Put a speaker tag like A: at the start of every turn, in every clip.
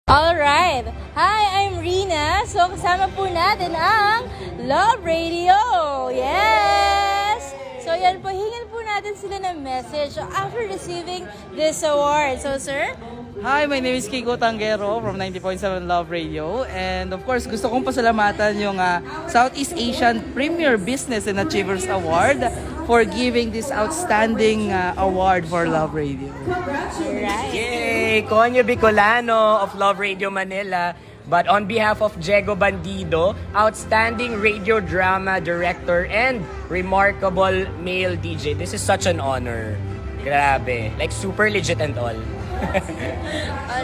A: Alright! Hi, I'm Rina. So, kasama po natin ang Love Radio. Yes! So, yan po, hingin po natin sila ng message after receiving this award. So, sir?
B: Hi, my name is Kiko Tanguero from 90.7 Love Radio. And of course, gusto kong pasalamatan yung Southeast Asian Premier Business and Achievers Award for giving this outstanding award for Love Radio.
A: Alright.
C: Yay! Konyo Bicolano of Love Radio Manila. But on behalf of Diego Bandido, outstanding radio drama director and remarkable male DJ. This is such an honor. Grabe. Like super legit and all.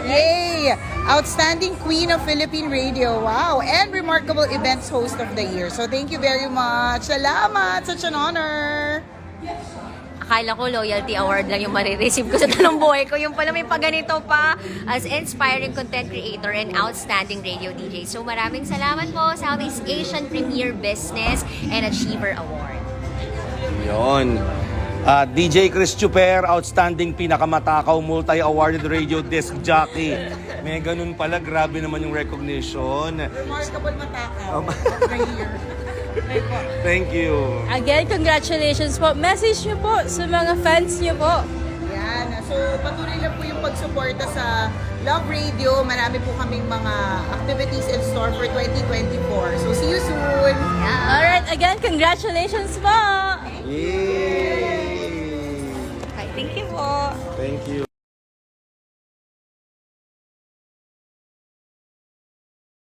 D: Yay! Outstanding Queen of Philippine Radio. Wow! And Remarkable Events Host of the Year. So thank you very much. Salamat! Such an honor!
E: Akala ko loyalty award lang yung marireceive ko sa tanong buhay ko. Yung pala may paganito pa as inspiring content creator and outstanding radio DJ. So maraming salamat po Southeast Asian Premier Business and Achiever Award.
F: Yon. DJ Chris Chuper, outstanding pinakamatakaw, multi-awarded radio disc jockey. May ganun pala, grabe naman yung recognition.
D: Remarkable Matakaw of the Year.
F: Thank you.
A: Again, congratulations po. Message niyo po sa mga fans niyo po.
D: Yan. So patuloy lang po yung pagsuporta sa Love Radio. Marami po kaming mga activities in store for 2024. So see you soon!
A: Alright, again, congratulations po!
F: Yay!
E: Thank you po.
F: Thank you.